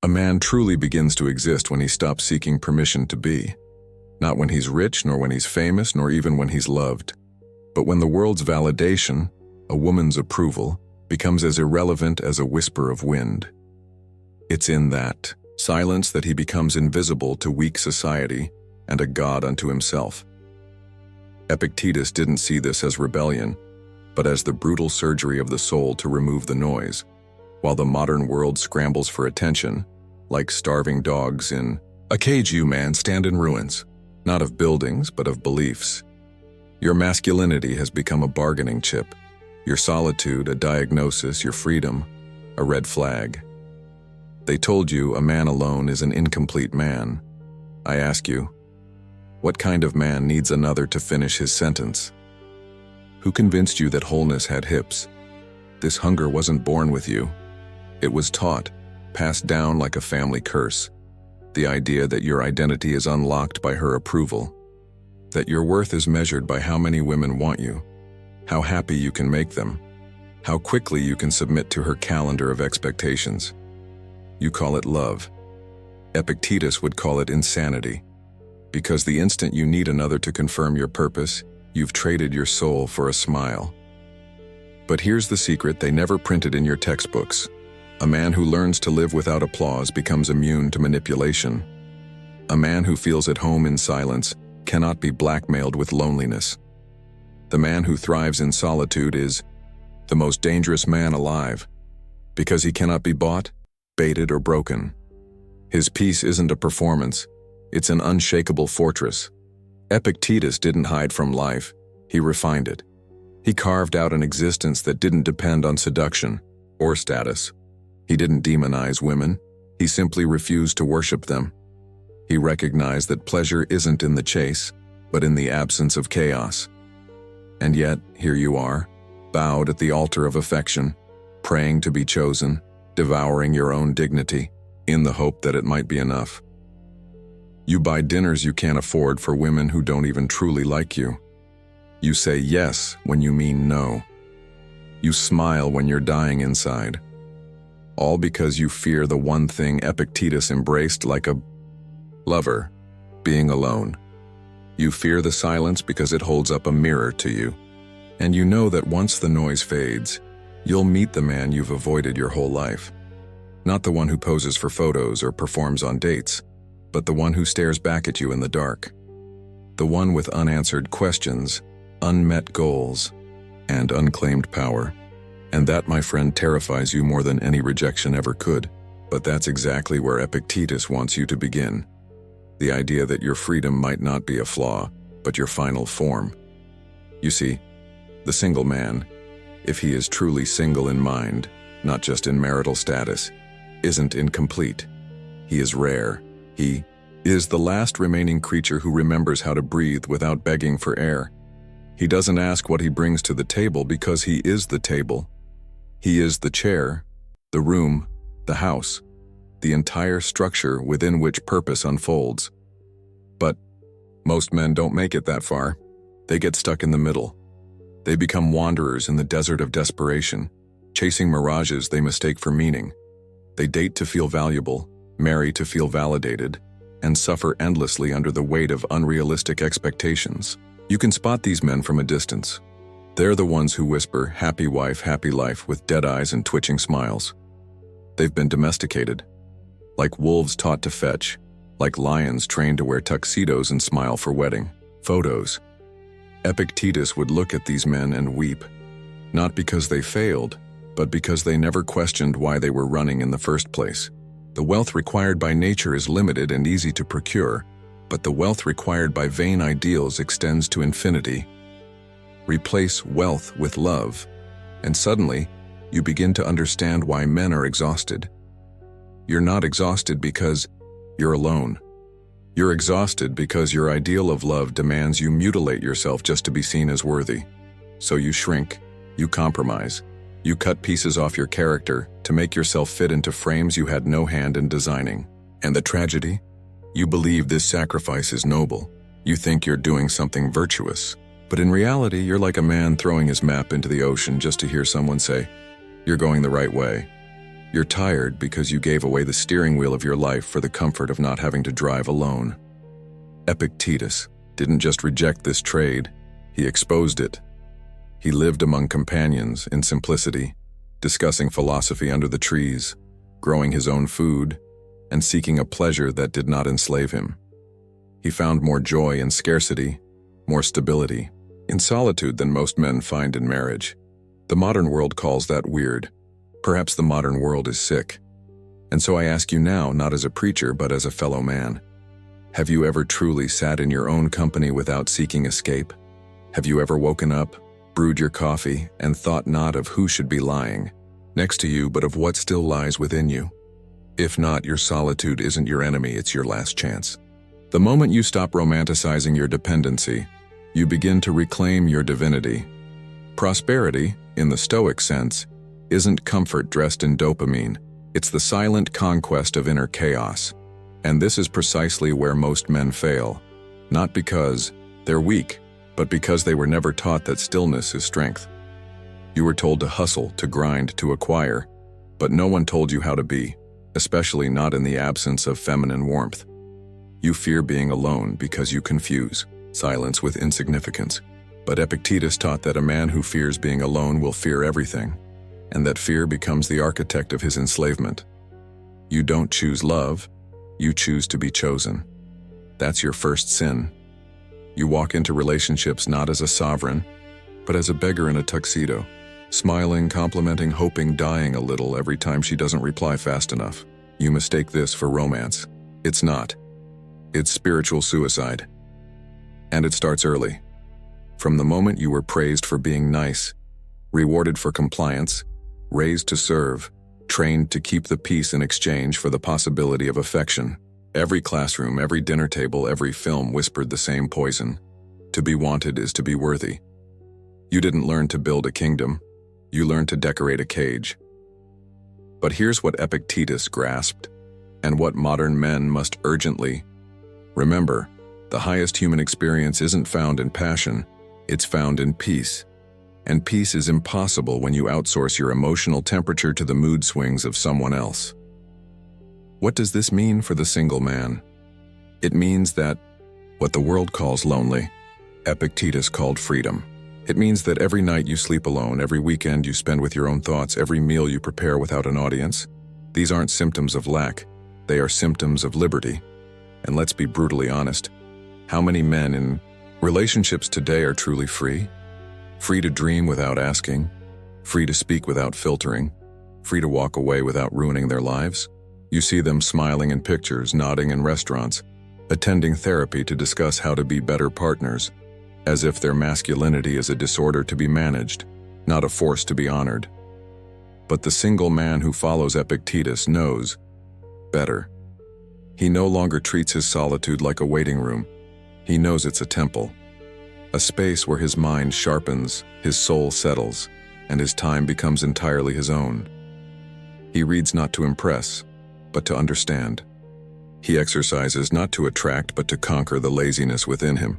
A man truly begins to exist when he stops seeking permission to be. Not when he's rich, nor when he's famous, nor even when he's loved. But when the world's validation, a woman's approval, becomes as irrelevant as a whisper of wind. It's in that silence that he becomes invisible to weak society and a god unto himself. Epictetus didn't see this as rebellion, but as the brutal surgery of the soul to remove the noise, while the modern world scrambles for attention, like starving dogs in a cage. You, man, stand in ruins, not of buildings, but of beliefs. Your masculinity has become a bargaining chip, your solitude a diagnosis, your freedom a red flag. They told you a man alone is an incomplete man. I ask you, what kind of man needs another to finish his sentence? Who convinced you that wholeness had hips? This hunger wasn't born with you. It was taught, passed down like a family curse. The idea that your identity is unlocked by her approval, that your worth is measured by how many women want you, how happy you can make them, how quickly you can submit to her calendar of expectations. You call it love. Epictetus would call it insanity, because the instant you need another to confirm your purpose, you've traded your soul for a smile. But here's the secret they never printed in your textbooks. A man who learns to live without applause becomes immune to manipulation. A man who feels at home in silence cannot be blackmailed with loneliness. The man who thrives in solitude is the most dangerous man alive, because he cannot be bought, baited, or broken. His peace isn't a performance, it's an unshakable fortress. Epictetus didn't hide from life, he refined it. He carved out an existence that didn't depend on seduction or status. He didn't demonize women, he simply refused to worship them. He recognized that pleasure isn't in the chase, but in the absence of chaos. And yet, here you are, bowed at the altar of affection, praying to be chosen, devouring your own dignity, in the hope that it might be enough. You buy dinners you can't afford for women who don't even truly like you. You say yes when you mean no. You smile when you're dying inside. All because you fear the one thing Epictetus embraced like a lover, being alone. You fear the silence because it holds up a mirror to you. And you know that once the noise fades, you'll meet the man you've avoided your whole life. Not the one who poses for photos or performs on dates, but the one who stares back at you in the dark. The one with unanswered questions, unmet goals, and unclaimed power. And that, my friend, terrifies you more than any rejection ever could. But that's exactly where Epictetus wants you to begin. The idea that your freedom might not be a flaw, but your final form. You see, the single man, if he is truly single in mind, not just in marital status, isn't incomplete. He is rare. He is the last remaining creature who remembers how to breathe without begging for air. He doesn't ask what he brings to the table because he is the table. He is the chair, the room, the house, the entire structure within which purpose unfolds. But most men don't make it that far. They get stuck in the middle. They become wanderers in the desert of desperation, chasing mirages they mistake for meaning. They date to feel valuable, marry to feel validated, and suffer endlessly under the weight of unrealistic expectations. You can spot these men from a distance. They're the ones who whisper, "Happy wife, happy life," with dead eyes and twitching smiles. They've been domesticated, like wolves taught to fetch, like lions trained to wear tuxedos and smile for wedding photos. Epictetus would look at these men and weep, not because they failed, but because they never questioned why they were running in the first place. The wealth required by nature is limited and easy to procure, but the wealth required by vain ideals extends to infinity. Replace wealth with love, and suddenly, you begin to understand why men are exhausted. You're not exhausted because you're alone. You're exhausted because your ideal of love demands you mutilate yourself just to be seen as worthy. So you shrink, you compromise, you cut pieces off your character to make yourself fit into frames you had no hand in designing. And the tragedy? You believe this sacrifice is noble. You think you're doing something virtuous. But in reality, you're like a man throwing his map into the ocean just to hear someone say, "You're going the right way." You're tired because you gave away the steering wheel of your life for the comfort of not having to drive alone. Epictetus didn't just reject this trade, he exposed it. He lived among companions in simplicity, discussing philosophy under the trees, growing his own food, and seeking a pleasure that did not enslave him. He found more joy in scarcity, more stability, in solitude than most men find in marriage. The modern world calls that weird. Perhaps the modern world is sick. And so I ask you now, not as a preacher, but as a fellow man. Have you ever truly sat in your own company without seeking escape? Have you ever woken up, brewed your coffee, and thought not of who should be lying next to you, but of what still lies within you? If not, your solitude isn't your enemy, it's your last chance. The moment you stop romanticizing your dependency, you begin to reclaim your divinity. Prosperity, in the Stoic sense, isn't comfort dressed in dopamine. It's the silent conquest of inner chaos. And this is precisely where most men fail. Not because they're weak, but because they were never taught that stillness is strength. You were told to hustle, to grind, to acquire, but no one told you how to be, especially not in the absence of feminine warmth. You fear being alone because you confuse silence with insignificance. But Epictetus taught that a man who fears being alone will fear everything, and that fear becomes the architect of his enslavement. You don't choose love, you choose to be chosen. That's your first sin. You walk into relationships not as a sovereign, but as a beggar in a tuxedo, smiling, complimenting, hoping, dying a little every time she doesn't reply fast enough. You mistake this for romance. It's not. It's spiritual suicide. And it starts early. From the moment you were praised for being nice, rewarded for compliance, raised to serve, trained to keep the peace in exchange for the possibility of affection. Every classroom, every dinner table, every film whispered the same poison. To be wanted is to be worthy. You didn't learn to build a kingdom. You learned to decorate a cage. But here's what Epictetus grasped, and what modern men must urgently remember. The highest human experience isn't found in passion, it's found in peace. And peace is impossible when you outsource your emotional temperature to the mood swings of someone else. What does this mean for the single man? It means that what the world calls lonely, Epictetus called freedom. It means that every night you sleep alone, every weekend you spend with your own thoughts, every meal you prepare without an audience. These aren't symptoms of lack, they are symptoms of liberty. And let's be brutally honest, how many men in relationships today are truly free? Free to dream without asking, free to speak without filtering, free to walk away without ruining their lives? You see them smiling in pictures, nodding in restaurants, attending therapy to discuss how to be better partners, as if their masculinity is a disorder to be managed, not a force to be honored. But the single man who follows Epictetus knows better. He no longer treats his solitude like a waiting room. He knows it's a temple, a space where his mind sharpens, his soul settles, and his time becomes entirely his own. He reads not to impress, but to understand. He exercises not to attract, but to conquer the laziness within him.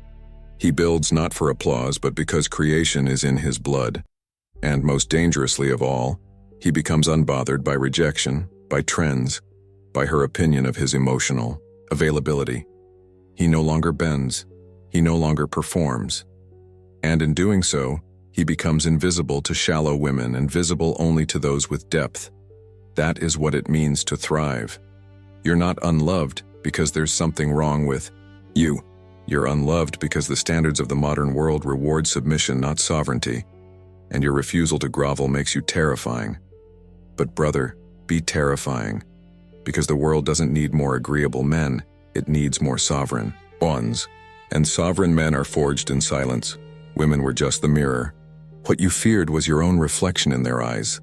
He builds not for applause, but because creation is in his blood. And most dangerously of all, he becomes unbothered by rejection, by trends, by her opinion of his emotional availability. He no longer bends, he no longer performs. And in doing so, he becomes invisible to shallow women and visible only to those with depth. That is what it means to thrive. You're not unloved because there's something wrong with you. You're unloved because the standards of the modern world reward submission, not sovereignty, and your refusal to grovel makes you terrifying. But brother, be terrifying, because the world doesn't need more agreeable men, it needs more sovereign ones. And sovereign men are forged in silence. Women were just the mirror. What you feared was your own reflection in their eyes.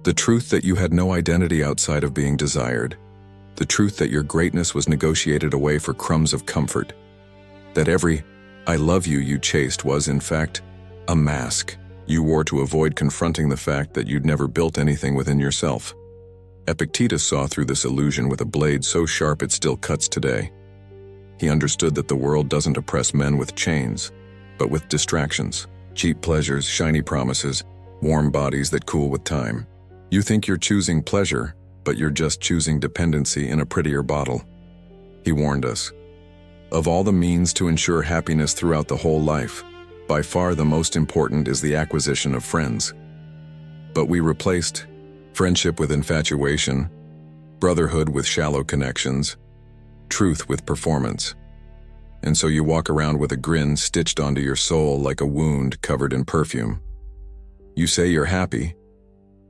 The truth that you had no identity outside of being desired. The truth that your greatness was negotiated away for crumbs of comfort. That every "I love you" you chased was, in fact, a mask you wore to avoid confronting the fact that you'd never built anything within yourself. Epictetus saw through this illusion with a blade so sharp it still cuts today. He understood that the world doesn't oppress men with chains, but with distractions, cheap pleasures, shiny promises, warm bodies that cool with time. You think you're choosing pleasure, but you're just choosing dependency in a prettier bottle. He warned us. Of all the means to ensure happiness throughout the whole life, by far the most important is the acquisition of friends. But we replaced friendship with infatuation, brotherhood with shallow connections, truth with performance. And so you walk around with a grin stitched onto your soul like a wound covered in perfume. You say you're happy,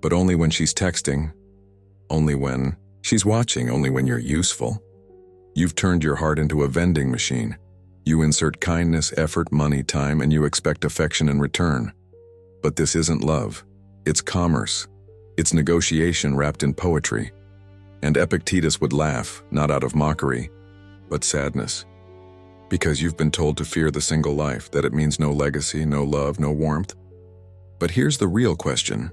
but only when she's texting, only when she's watching, only when you're useful. You've turned your heart into a vending machine. You insert kindness, effort, money, time, and you expect affection in return. But this isn't love. It's commerce. It's negotiation wrapped in poetry. And Epictetus would laugh, not out of mockery, but sadness. Because you've been told to fear the single life, that it means no legacy, no love, no warmth. But here's the real question.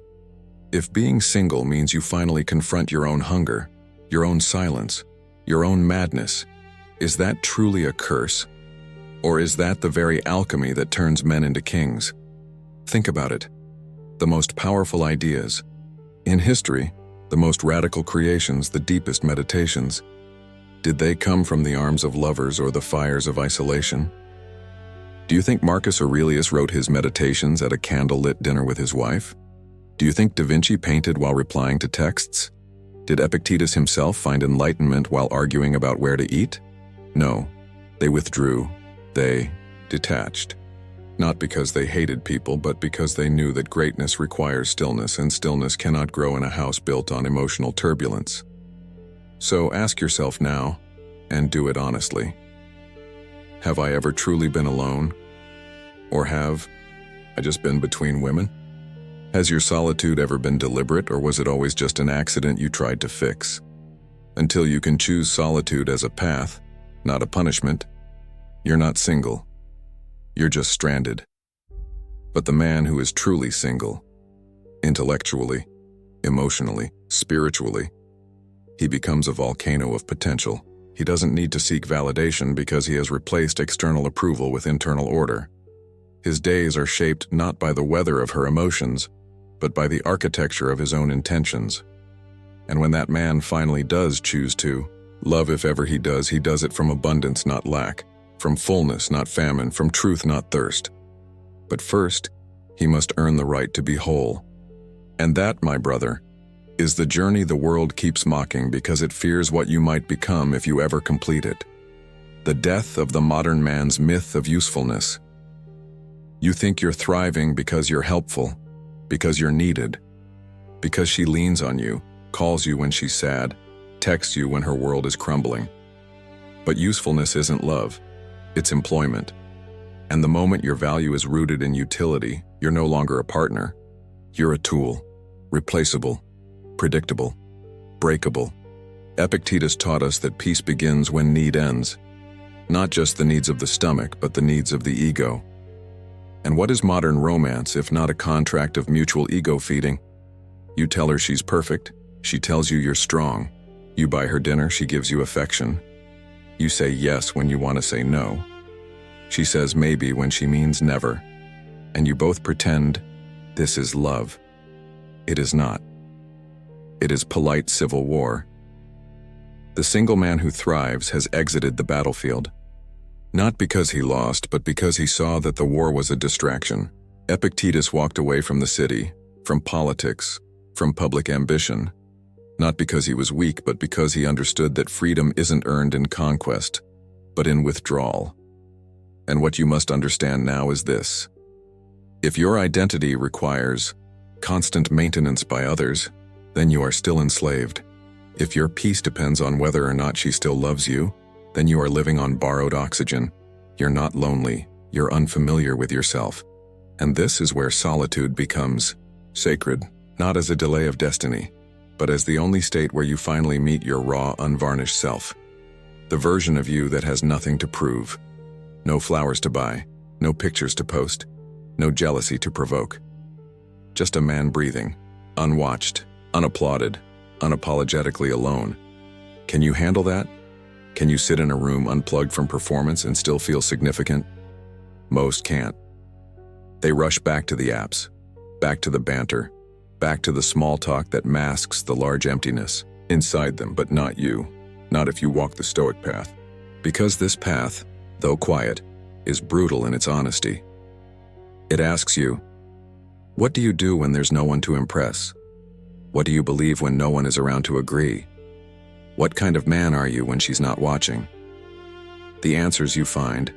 If being single means you finally confront your own hunger, your own silence, your own madness, is that truly a curse? Or is that the very alchemy that turns men into kings? Think about it. The most powerful ideas in history, the most radical creations, the deepest meditations, did they come from the arms of lovers or the fires of isolation? Do you think Marcus Aurelius wrote his meditations at a candlelit dinner with his wife? Do you think Da Vinci painted while replying to texts? Did Epictetus himself find enlightenment while arguing about where to eat? No, they withdrew, they detached. Not because they hated people, but because they knew that greatness requires stillness, and stillness cannot grow in a house built on emotional turbulence. So ask yourself now, and do it honestly. Have I ever truly been alone? Or have I just been between women? Has your solitude ever been deliberate, or was it always just an accident you tried to fix? Until you can choose solitude as a path, not a punishment, you're not single. You're just stranded. But the man who is truly single, intellectually, emotionally, spiritually, he becomes a volcano of potential. He doesn't need to seek validation because he has replaced external approval with internal order. His days are shaped not by the weather of her emotions, but by the architecture of his own intentions. And when that man finally does choose to love, if ever he does it from abundance, not lack, from fullness, not famine, from truth, not thirst. But first, he must earn the right to be whole. And that, my brother, is the journey the world keeps mocking because it fears what you might become if you ever complete it. The death of the modern man's myth of usefulness. You think you're thriving because you're helpful, because you're needed, because she leans on you, calls you when she's sad, texts you when her world is crumbling. But usefulness isn't love, it's employment. And the moment your value is rooted in utility, you're no longer a partner. You're a tool, replaceable, predictable, breakable. Epictetus taught us that peace begins when need ends. Not just the needs of the stomach, but the needs of the ego. And what is modern romance if not a contract of mutual ego feeding? You tell her she's perfect, she tells you you're strong. You buy her dinner, she gives you affection. You say yes when you want to say no. She says maybe when she means never. And you both pretend this is love. It is not. It is polite civil war. The single man who thrives has exited the battlefield. Not because he lost, but because he saw that the war was a distraction. Epictetus walked away from the city, from politics, from public ambition. Not because he was weak, but because he understood that freedom isn't earned in conquest, but in withdrawal. And what you must understand now is this. If your identity requires constant maintenance by others, then you are still enslaved. If your peace depends on whether or not she still loves you, then you are living on borrowed oxygen. You're not lonely, you're unfamiliar with yourself. And this is where solitude becomes sacred, not as a delay of destiny, but as the only state where you finally meet your raw, unvarnished self. The version of you that has nothing to prove. No flowers to buy, no pictures to post, no jealousy to provoke. Just a man breathing, unwatched, unapplauded, unapologetically alone. Can you handle that? Can you sit in a room unplugged from performance and still feel significant? Most can't. They rush back to the apps, back to the banter, back to the small talk that masks the large emptiness. inside them, but not you, not if you walk the Stoic path. Because this path, though quiet, is brutal in its honesty. It asks you, what do you do when there's no one to impress? What do you believe when no one is around to agree? What kind of man are you when she's not watching? The answers you find,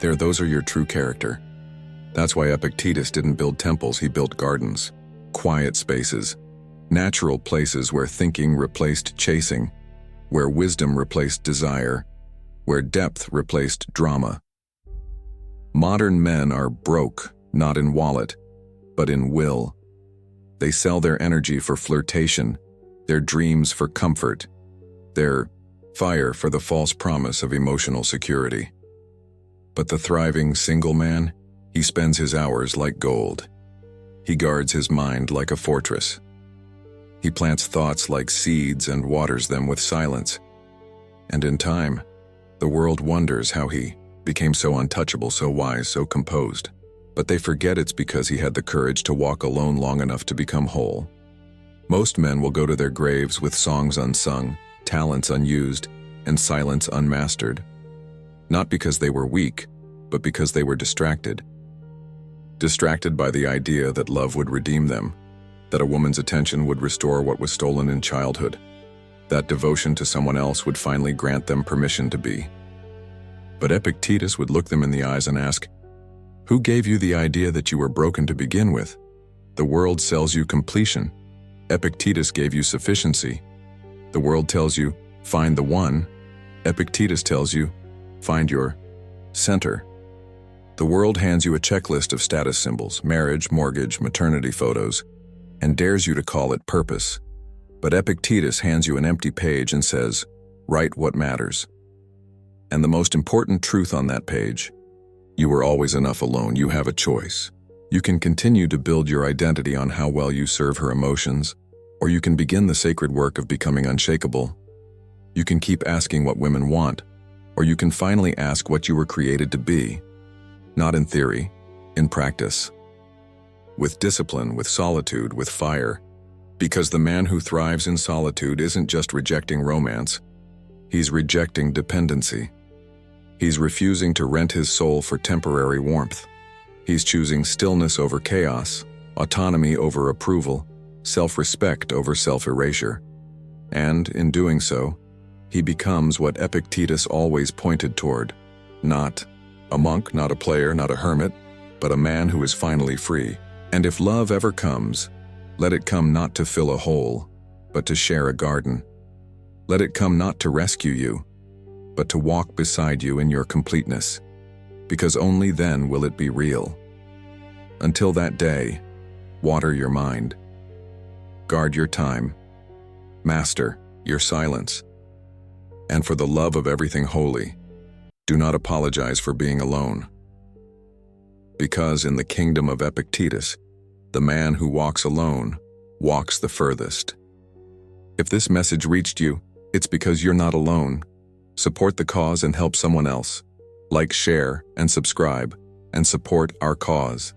those are your true character. That's why Epictetus didn't build temples, he built gardens, quiet spaces, natural places where thinking replaced chasing, where wisdom replaced desire, where depth replaced drama. Modern men are broke, not in wallet, but in will. They sell their energy for flirtation, their dreams for comfort, their fire for the false promise of emotional security. But the thriving single man, he spends his hours like gold. He guards his mind like a fortress. He plants thoughts like seeds and waters them with silence. And in time, the world wonders how he became so untouchable, so wise, so composed. But they forget it's because he had the courage to walk alone long enough to become whole. Most men will go to their graves with songs unsung, talents unused, and silence unmastered. Not because they were weak, but because they were distracted. Distracted by the idea that love would redeem them, that a woman's attention would restore what was stolen in childhood, that devotion to someone else would finally grant them permission to be. But Epictetus would look them in the eyes and ask, who gave you the idea that you were broken to begin with? The world sells you completion. Epictetus gave you sufficiency. The world tells you, find the one. Epictetus tells you, find your center. The world hands you a checklist of status symbols, marriage, mortgage, maternity photos, and dares you to call it purpose. But Epictetus hands you an empty page and says, write what matters. And the most important truth on that page, you are always enough alone. You have a choice. You can continue to build your identity on how well you serve her emotions, or you can begin the sacred work of becoming unshakable. You can keep asking what women want, or you can finally ask what you were created to be. Not in theory, in practice. With discipline, with solitude, with fire. Because the man who thrives in solitude isn't just rejecting romance, he's rejecting dependency. He's refusing to rent his soul for temporary warmth. He's choosing stillness over chaos, autonomy over approval, self-respect over self-erasure. And, in doing so, he becomes what Epictetus always pointed toward. Not a monk, not a player, not a hermit, but a man who is finally free. And if love ever comes, let it come not to fill a hole, but to share a garden. Let it come not to rescue you, but to walk beside you in your completeness, because only then will it be real. Until that day, water your mind, guard your time, master your silence, and for the love of everything holy, do not apologize for being alone. Because in the kingdom of Epictetus, the man who walks alone walks the furthest. If this message reached you, it's because you're not alone. Support the cause and help someone else. Like, share, and subscribe, and support our cause.